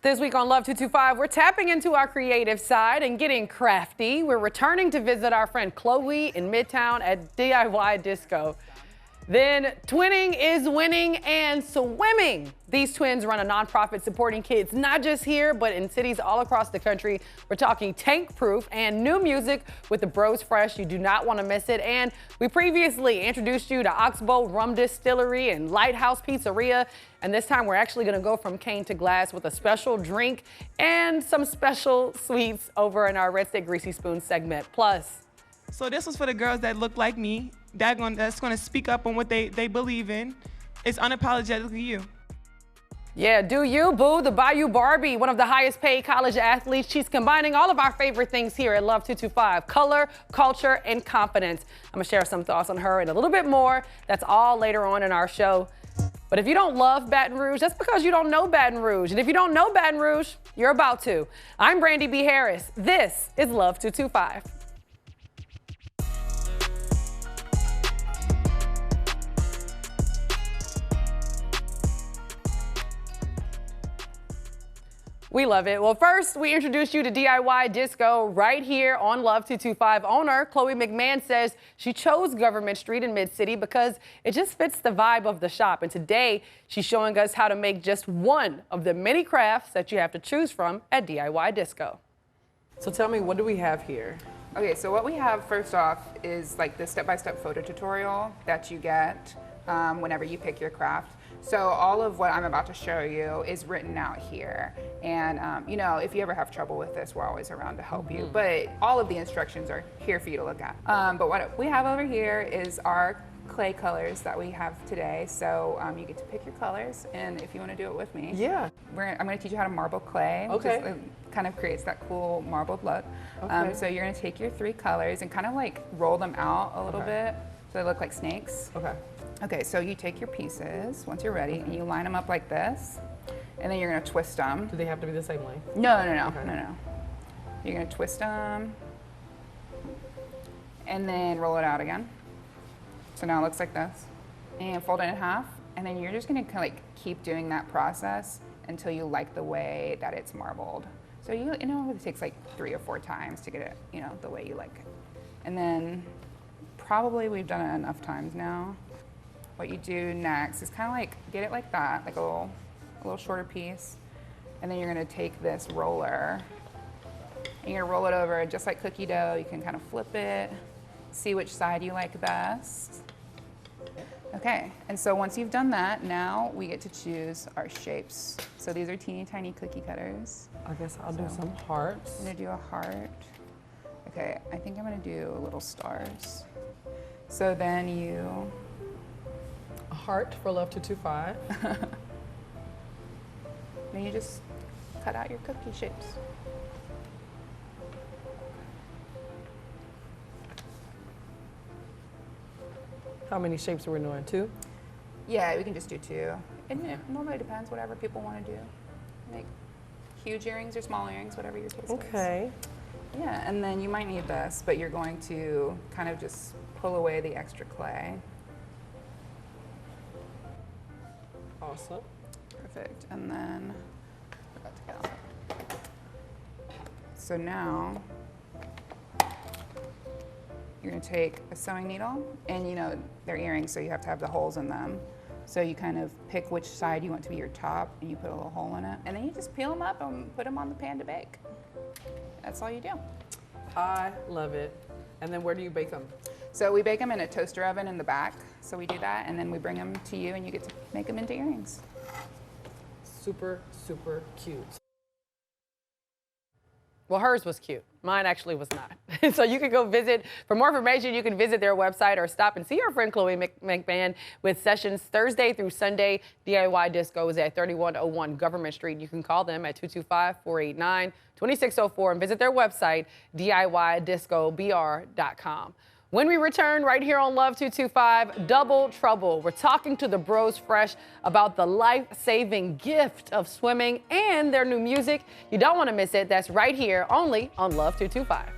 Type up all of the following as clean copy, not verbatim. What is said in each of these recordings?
This week on Love 225, we're tapping into our creative side and getting crafty. We're returning to visit our friend Chloe in Midtown at DIY Disco. Then twinning is winning and swimming. These twins run a nonprofit supporting kids, not just here, but in cities all across the country. We're talking TANKPROOF and new music with THEBROSFRESH. You do not want to miss it. And we previously introduced you to OXBOW Rum Distillery and Lighthouse Pizzeria. And this time we're actually going to go from cane to glass with a special drink and some special sweets over in our Red Stick Greasy Spoon segment. Plus, so this was for the girls that look like me, that's gonna speak up on what they believe in. It's unapologetically you. Yeah, do you, boo? The Bayou Barbie, one of the highest paid college athletes. She's combining all of our favorite things here at Love 225, color, culture, and confidence. I'm gonna share some thoughts on her and a little bit more. That's all later on in our show. But if you don't love Baton Rouge, that's because you don't know Baton Rouge. And if you don't know Baton Rouge, you're about to. I'm Brandy B. Harris. This is Love 225. We love it. Well, first, we introduce you to DIY Disco right here on Love 225. Owner Chloe McMahon says she chose Government Street in Mid-City because it just fits the vibe of the shop. And today, she's showing us how to make just one of the many crafts that you have to choose from at DIY Disco. So tell me, what do we have here? Okay, so what we have first off is like the step-by-step photo tutorial that you get whenever you pick your craft. So all of what I'm about to show you is written out here. And you know, if you ever have trouble with this, we're always around to help you. But all of the instructions are here for you to look at. But what we have over here is our clay colors that we have today. So you get to pick your colors, and if you want to do it with me. Yeah. I'm going to teach you how to marble clay. Okay. It kind of creates that cool marbled look. Okay. So you're going to take your three colors and kind of like roll them out a little bit so they look like snakes. Okay. Okay, so you take your pieces once you're ready and you line them up like this, and then you're gonna twist them. Do they have to be the same length? No. You're gonna twist them and then roll it out again. So now it looks like this. And fold it in half, and then you're just gonna kind of like keep doing that process until you like the way that it's marbled. So you know, it takes like 3 or 4 times to get it, you know, the way you like it. And then probably we've done it enough times now. What you do next is kind of like get it like that, like a little shorter piece, and then you're gonna take this roller and you're gonna roll it over just like cookie dough. You can kind of flip it, see which side you like best. Okay, and so once you've done that, now we get to choose our shapes. So these are teeny tiny cookie cutters. I guess I'll do some hearts. I'm gonna do a heart. Okay, I think I'm gonna do little stars. So then you Heart for Love 225. Then you just cut out your cookie shapes. How many shapes are we doing? 2? Yeah, we can just do 2. And it normally depends, whatever people want to do. Make huge earrings or small earrings, whatever your taste is. Okay. Yeah, and then you might need this, but you're going to kind of just pull away the extra clay. Awesome. Perfect. And then forgot to get out. So now you're going to take a sewing needle, and you know they're earrings, so you have to have the holes in them. So you kind of pick which side you want to be your top, and you put a little hole in it, and then you just peel them up and put them on the pan to bake. That's all you do. I love it. And then where do you bake them? So we bake them in a toaster oven in the back. So we do that, and then we bring them to you, and you get to make them into earrings. Super, super cute. Well, hers was cute. Mine actually was not. So you can go visit. For more information, you can visit their website or stop and see our friend Chloe McMahon with sessions Thursday through Sunday. DIY Disco is at 3101 Government Street. You can call them at 225-489-2604 and visit their website, DIYDiscoBR.com. When we return right here on Love 225, Double Trouble. We're talking to THEBROSFRESH about the life-saving gift of swimming and their new music. You don't want to miss it. That's right here only on Love 225.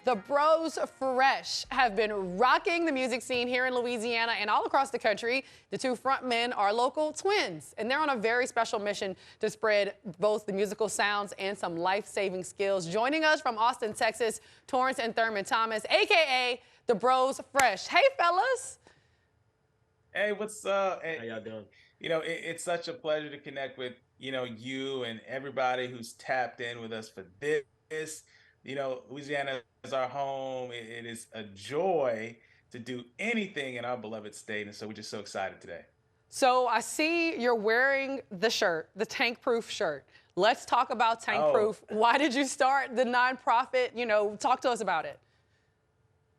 The Bros Fresh have been rocking the music scene here in Louisiana and all across the country. The two frontmen are local twins, and they're on a very special mission to spread both the musical sounds and some life-saving skills. Joining us from Austin, Texas, Torrence and Thurman Thomas, a.k.a. The Bros Fresh. Hey, fellas. Hey, what's up? How y'all doing? You know, it's such a pleasure to connect with, you and everybody who's tapped in with us for this. Louisiana is our home. It is a joy to do anything in our beloved state. And so we're just so excited today. So I see you're wearing the shirt, the TANKPROOF shirt. Let's talk about TANKPROOF. Why did you start the nonprofit? Talk to us about it.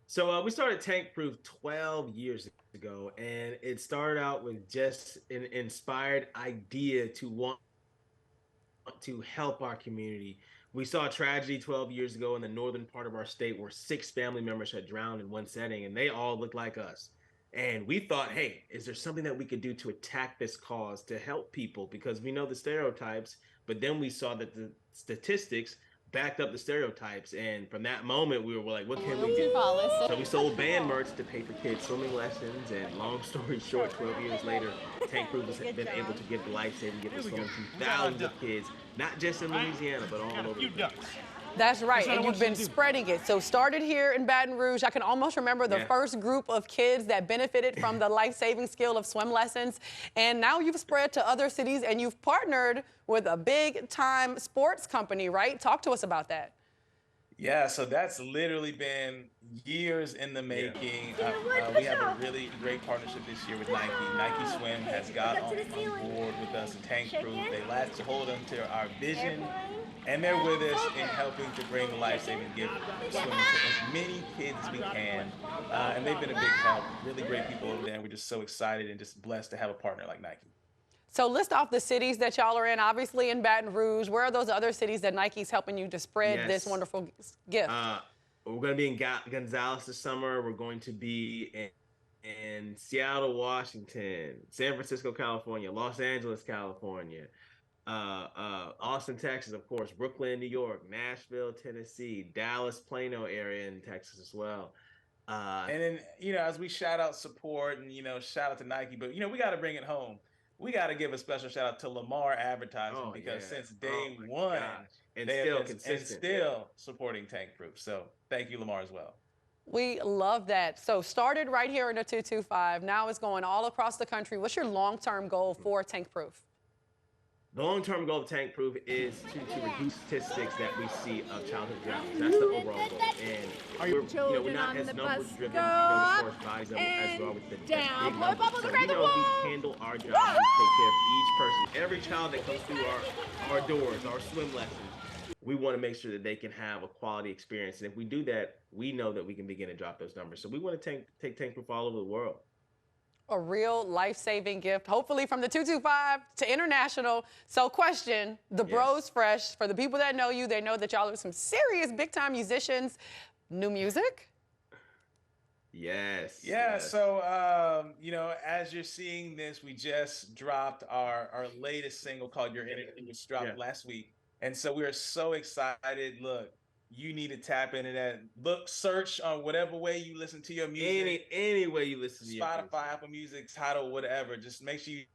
So we started TANKPROOF 12 years ago, and it started out with just an inspired idea to want to help our community. We saw a tragedy 12 years ago in the northern part of our state where 6 family members had drowned in one setting, and they all looked like us. And we thought, hey, is there something that we could do to attack this cause, to help people? Because we know the stereotypes, but then we saw that the statistics backed up the stereotypes. And from that moment, we were like, what can we do? So we sold band merch to pay for kids' swimming lessons. And long story short, 12 years later, TANKPROOF has been able to give the life-saving gift of swimming to thousands of kids, not just in Louisiana, but all over the country. That's right, and you've been spreading it. So started here in Baton Rouge. I can almost remember the first group of kids that benefited from the life-saving skill of swim lessons. And now you've spread to other cities, and you've partnered with a big-time sports company, right? Talk to us about that. Yeah, so that's literally been years in the making. We have a really great partnership this year with Nike. Nike Swim has got on board with us in TANKPROOF. They latched a hold onto our vision, and they're with us in helping to bring the life-saving gift of swimming to as many kids as we can. And they've been a big help. Really great people over there, and we're just so excited and just blessed to have a partner like Nike. So list off the cities that y'all are in, obviously in Baton Rouge. Where are those other cities that Nike's helping you to spread this wonderful gift? We're going to be in Gonzales this summer. We're going to be in Seattle, Washington, San Francisco, California, Los Angeles, California, Austin, Texas, of course, Brooklyn, New York, Nashville, Tennessee, Dallas, Plano area in Texas as well. And then, as we shout out support and, shout out to Nike, but, we got to bring it home. We got to give a special shout out to Lamar Advertising because since day one, they have been still supporting TANKPROOF. So thank you, Lamar, as well. We love that. So started right here in the 225. Now it's going all across the country. What's your long-term goal for TANKPROOF? The long-term goal of TANKPROOF is to reduce statistics that we see of childhood drowning. That's the overall goal. And we're not as numbers driven as far as bodies as well with the big numbers. So we handle our job. We take care of each person. Every child that comes through our doors, our swim lessons, we want to make sure that they can have a quality experience. And if we do that, we know that we can begin to drop those numbers. So we want to take TANKPROOF all over the world. A real life-saving gift, hopefully from the 225 to international. So question, the Bros Fresh, for the people that know you, they know that y'all are some serious big-time musicians. New music? Yes. Yeah, so, as you're seeing this, we just dropped our latest single called Your Energy. It was dropped last week. And so we are so excited. Look, you need to tap into that. Look, search on whatever way you listen to your music. Any way you listen to Spotify, Apple Music, Tidal, whatever. Just make sure you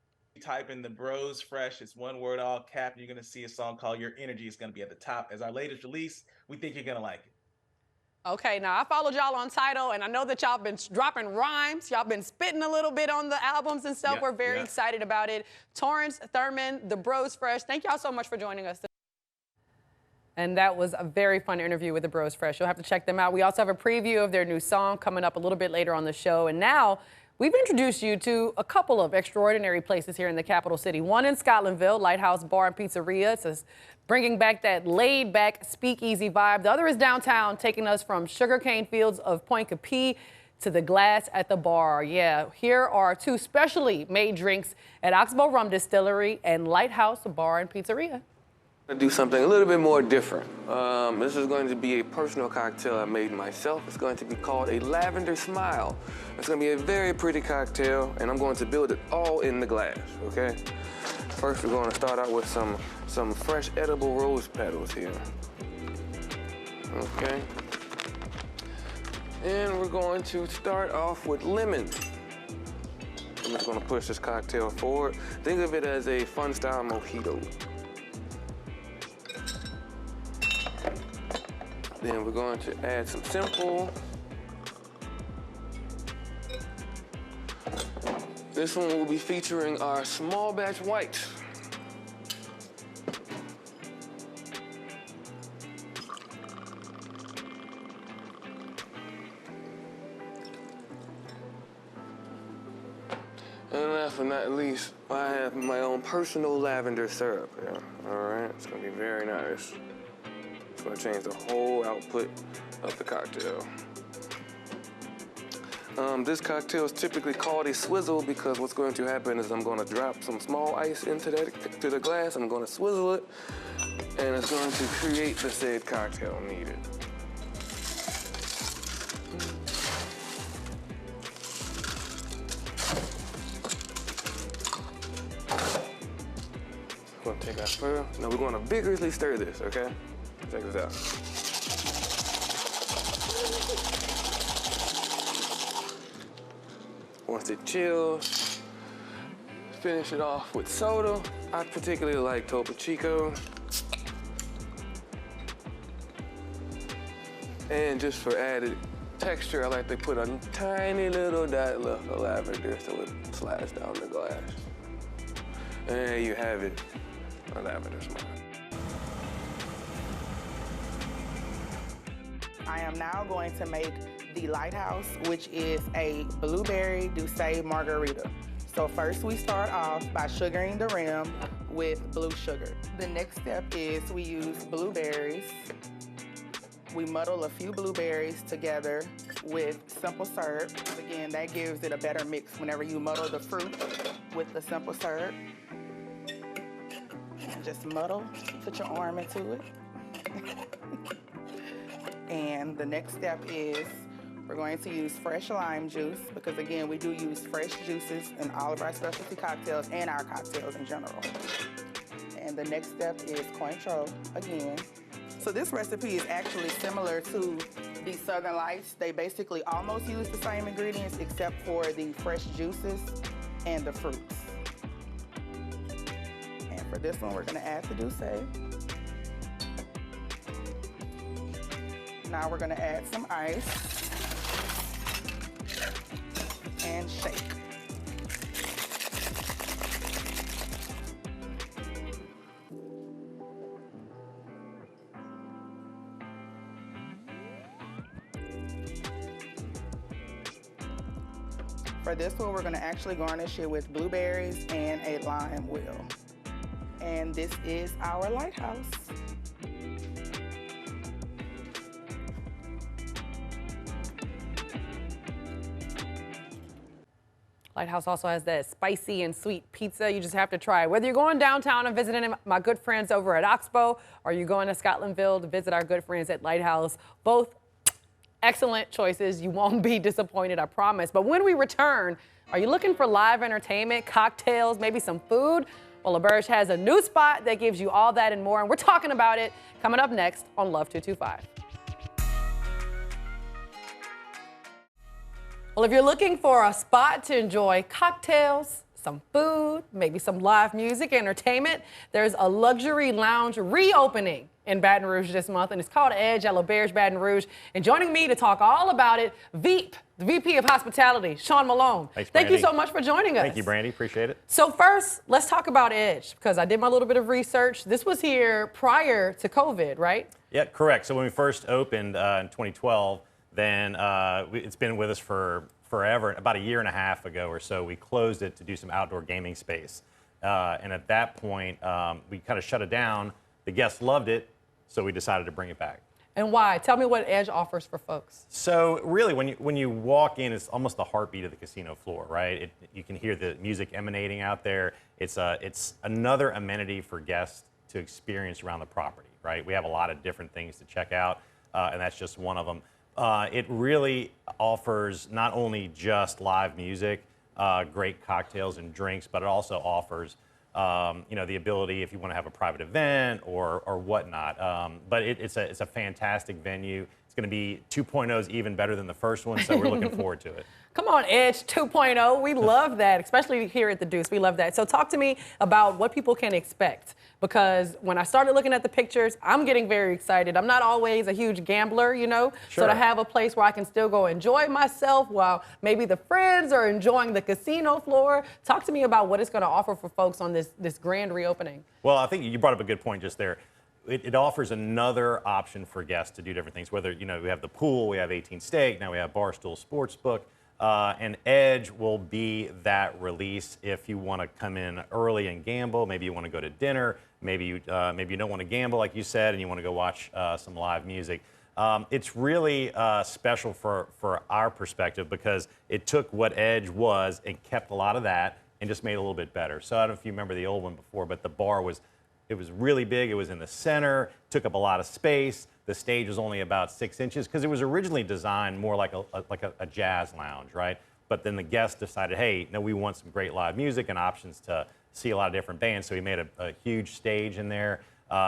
type in the Bros Fresh. It's one word, all cap. You're going to see a song called Your Energy. It's going to be at the top as our latest release. We think you're going to like it. Okay, now I followed y'all on Tidal, and I know that y'all been dropping rhymes. Y'all been spitting a little bit on the albums and stuff. We're very excited about it. Torrence, Thurman, the Bros Fresh, thank y'all so much for joining us. And that was a very fun interview with the Bros Fresh. You'll have to check them out. We also have a preview of their new song coming up a little bit later on the show. And now we've introduced you to a couple of extraordinary places here in the capital city. One in SCOTLANDVILLE, Lighthouse Bar and Pizzeria. It's bringing back that laid-back speakeasy vibe. The other is downtown, taking us from sugarcane fields of Point Capee to the glass at the bar. Yeah, here are 2 specially made drinks at OXBOW Rum Distillery and Lighthouse Bar and Pizzeria. Do something a little bit more different. This is going to be a personal cocktail I made myself. It's going to be called a Lavender Smile. It's going to be a very pretty cocktail, and I'm going to build it all in the glass, okay? First, we're going to start out with some fresh edible rose petals here. Okay. And we're going to start off with lemon. I'm just gonna push this cocktail forward. Think of it as a fun style mojito. Then we're going to add some simple. This one will be featuring our small batch whites. And last but not least, I have my own personal lavender syrup. Yeah. All right, it's gonna be very nice. It's gonna change the whole output of the cocktail. This cocktail is typically called a swizzle because what's going to happen is I'm going to drop some small ice into the glass. I'm going to swizzle it, and it's going to create the said cocktail needed. We're going to take our stir. Now we're going to vigorously stir this, okay? Check this out. Once it chills, finish it off with soda. I particularly like Topo Chico. And just for added texture, I like to put a tiny little dot of lavender so it slides down the glass. And there you have it, a lavender smile. I am now going to make the Lighthouse, which is a blueberry douce margarita. So first we start off by sugaring the rim with blue sugar. The next step is we use blueberries. We muddle a few blueberries together with simple syrup. Again, that gives it a better mix whenever you muddle the fruit with the simple syrup. And just muddle, put your arm into it. And the next step is we're going to use fresh lime juice because, again, we do use fresh juices in all of our specialty cocktails and our cocktails in general. And the next step is Cointreau again. So this recipe is actually similar to the Southern Lights. They basically almost use the same ingredients except for the fresh juices and the fruits. And for this one, we're going to add the douce. Now we're going to add some ice. And shake. For this one, we're going to actually garnish it with blueberries and a lime wheel. And this is our Lighthouse. Lighthouse also has that spicy and sweet pizza. You just have to try it. Whether you're going downtown and visiting my good friends over at OXBOW or you're going to Scotlandville to visit our good friends at Lighthouse, both excellent choices. You won't be disappointed, I promise. But when we return, are you looking for live entertainment, cocktails, maybe some food? Well, LaBerge has a new spot that gives you all that and more, and we're talking about it coming up next on Love 225. Well, if you're looking for a spot to enjoy cocktails, some food, maybe some live music, entertainment, there's a luxury lounge reopening in Baton Rouge this month, and it's called Edge at LaBerge Baton Rouge. And joining me to talk all about it, Veep, the VP of Hospitality, Sean Malone. Thanks, Thank you Brandy. so much for joining us. Thank you, Brandy. Appreciate it. So first, let's talk about Edge, because I did my little bit of research. This was here prior to COVID, right? Yeah, correct. So when we first opened in 2012, then it's been with us for forever. About a year and a half ago or so, we closed it to do some outdoor gaming space. And at that point, we kind of shut it down. The guests loved it, so we decided to bring it back. And why? Tell me what Edge offers for folks. So really, when you walk in, it's almost the heartbeat of the casino floor, right? You can hear the music emanating out there. It's another amenity for guests to experience around the property, right? We have a lot of different things to check out, and that's just one of them. It really offers not only just live music, great cocktails and drinks, but it also offers the ability if you want to have a private event or whatnot. But it's a fantastic venue. It's going to be 2.0's even better than the first one, so we're looking forward to it. Come on, Edge 2.0. We love that, especially here at the Deuce. We love that. So talk to me about what people can expect, because when I started looking at the pictures, I'm getting very excited. I'm not always a huge gambler, you know, so to have a place where I can still go enjoy myself while maybe the friends are enjoying the casino floor. Talk to me about what it's going to offer for folks on this grand reopening. Well, I think you brought up a good point just there. It offers another option for guests to do different things, whether, you know, we have the pool, we have 18 Steak, now we have Barstool Sportsbook. And Edge will be that release if you want to come in early and gamble. Maybe you want to go to dinner. Maybe you don't want to gamble, like you said, and you want to go watch some live music. It's really special for our perspective because it took what Edge was and kept a lot of that and just made it a little bit better. So I don't know if you remember the old one before, but the bar was really big. It was in the center, took up a lot of space. The stage was only about 6 inches because it was originally designed more like a jazz lounge, right? But then the guests decided, hey, no, we want some great live music and options to see a lot of different bands. So we made a huge stage in there.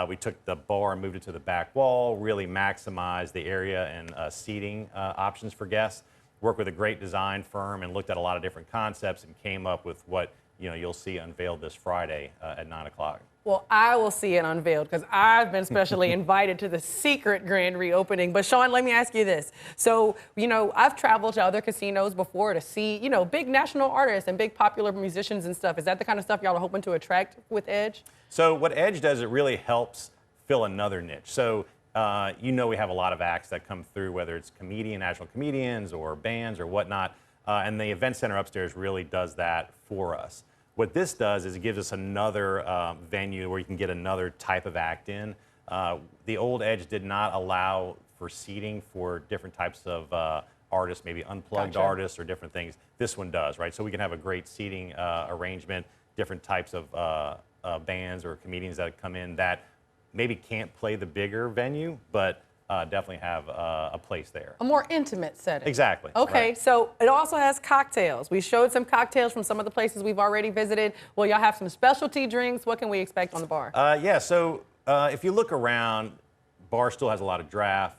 We took the bar and moved it to the back wall, really maximized the area and seating options for guests. Worked with a great design firm and looked at a lot of different concepts and came up with what you'll see unveiled this Friday at 9 o'clock. Well, I will see it unveiled because I've been specially invited to the secret grand reopening. But Sean, let me ask you this. So, I've traveled to other casinos before to see, big national artists and big popular musicians and stuff. Is that the kind of stuff y'all are hoping to attract with Edge? So what Edge does, it really helps fill another niche. So, we have a lot of acts that come through, whether it's national comedians or bands or whatnot. And the event center upstairs really does that for us. What this does is it gives us another venue where you can get another type of act in. The old Edge did not allow for seating for different types of artists, maybe unplugged artists or different things. This one does, right? So we can have a great seating arrangement, different types of bands or comedians that come in that maybe can't play the bigger venue, but definitely have a place there. A more intimate setting. Exactly. Okay, right. So it also has cocktails. We showed some cocktails from some of the places we've already visited. Will y'all have some specialty drinks? What can we expect on the bar? So if you look around, Barstool has a lot of draft,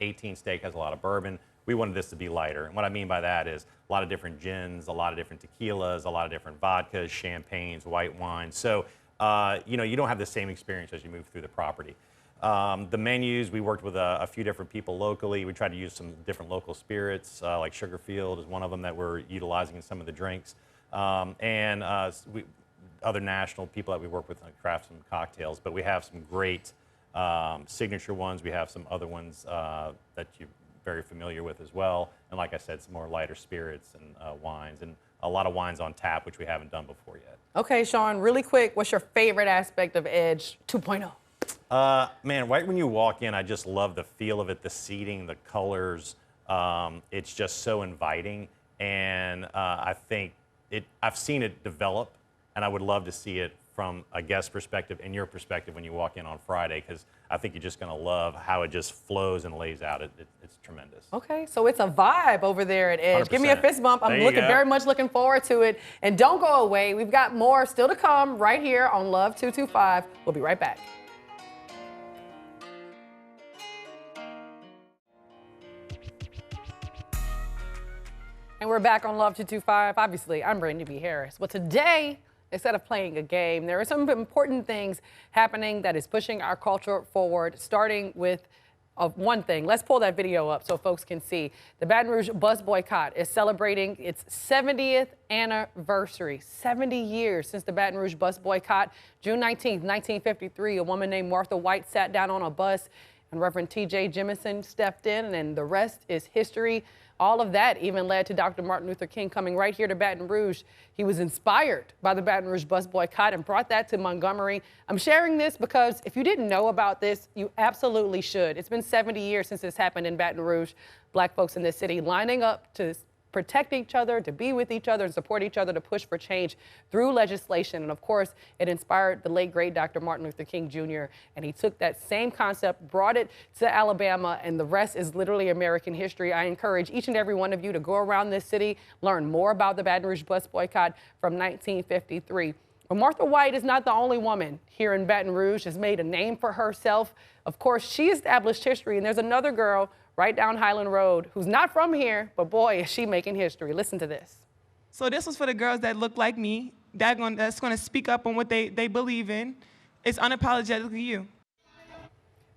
18 Steak has a lot of bourbon. We wanted this to be lighter. And what I mean by that is a lot of different gins, a lot of different tequilas, a lot of different vodkas, champagnes, white wines. So, you don't have the same experience as you move through the property. The menus, we worked with a few different people locally. We tried to use some different local spirits, like Sugarfield is one of them that we're utilizing in some of the drinks. Other national people that we work with craft some cocktails, but we have some great signature ones. We have some other ones that you're very familiar with as well. And like I said, some more lighter spirits and wines, and a lot of wines on tap, which we haven't done before yet. Okay, Sean, really quick, what's your favorite aspect of Edge 2.0? Man, right when you walk in, I just love the feel of it, the seating, the colors. It's just so inviting, and I think I've seen it develop, and I would love to see it from a guest perspective and your perspective when you walk in on Friday, because I think you're just going to love how it just flows and lays out. It's tremendous. Okay, so it's a vibe over there at Edge. 100%. Give me a fist bump. I'm very much looking forward to it. And don't go away. We've got more still to come right here on Love 225. We'll be right back. And we're back on Love 225. Obviously, I'm Brandy B. Harris. Well, today, instead of playing a game, there are some important things happening that is pushing our culture forward, starting with one thing. Let's pull that video up so folks can see. The Baton Rouge bus boycott is celebrating its 70th anniversary. 70 years since the Baton Rouge bus boycott. June 19th, 1953, a woman named Martha White sat down on a bus, and Reverend T.J. Jemison stepped in, and the rest is history. All of that even led to Dr. Martin Luther King coming right here to Baton Rouge. He was inspired by the Baton Rouge bus boycott and brought that to Montgomery. I'm sharing this because if you didn't know about this, you absolutely should. It's been 70 years since this happened in Baton Rouge. Black folks in this city lining up to protect each other, to be with each other, and support each other to push for change through legislation. And of course, it inspired the late, great Dr. Martin Luther King Jr. And he took that same concept, brought it to Alabama, and the rest is literally American history. I encourage each and every one of you to go around this city, learn more about the Baton Rouge bus boycott from 1953. But Martha White is not the only woman here in Baton Rouge, has made a name for herself. Of course, she established history, and there's another girl right down Highland Road, who's not from here, but boy, is she making history. Listen to this. So this was for the girls that look like me, that's gonna speak up on what they believe in. It's unapologetically you.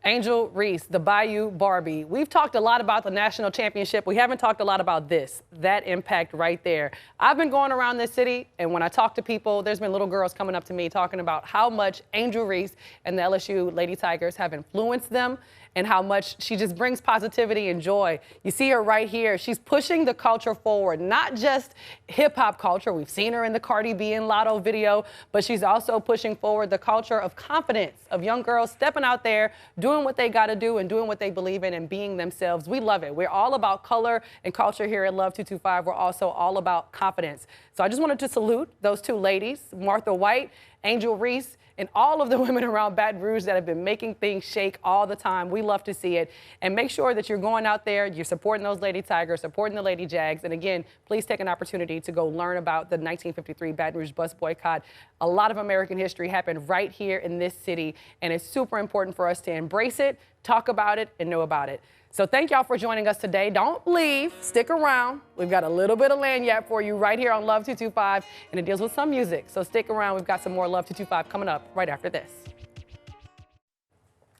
Angel Reese, the Bayou Barbie. We've talked a lot about the national championship. We haven't talked a lot about this, that impact right there. I've been going around this city, and when I talk to people, there's been little girls coming up to me talking about how much Angel Reese and the LSU Lady Tigers have influenced them and how much she just brings positivity and joy. You see her right here. She's pushing the culture forward, not just hip-hop culture. We've seen her in the Cardi B and Lotto video, but she's also pushing forward the culture of confidence, of young girls stepping out there, doing what they got to do and doing what they believe in and being themselves. We love it. We're all about color and culture here at Love 225. We're also all about confidence. So I just wanted to salute those two ladies, Martha White, Angel Reese, and all of the women around Baton Rouge that have been making things shake all the time. We love to see it. And make sure that you're going out there, you're supporting those Lady Tigers, supporting the Lady Jags. And again, please take an opportunity to go learn about the 1953 Baton Rouge bus boycott. A lot of American history happened right here in this city, and it's super important for us to embrace it, talk about it, and know about it. So thank y'all for joining us today. Don't leave. Stick around. We've got a little bit of lanyard for you right here on Love 225, and it deals with some music. So stick around. We've got some more Love 225 coming up right after this.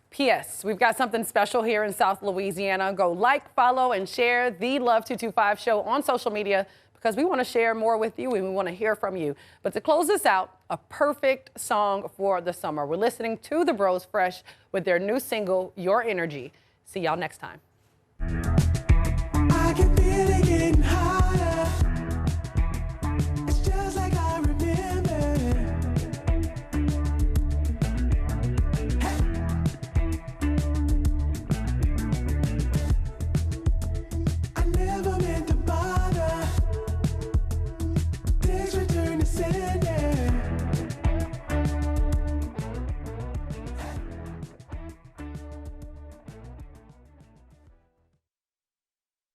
P.S. We've got something special here in South Louisiana. Go like, follow, and share the Love 225 show on social media because we want to share more with you and we want to hear from you. But to close this out, a perfect song for the summer. We're listening to THEBROSFRESH with their new single, Your Energy. See y'all next time.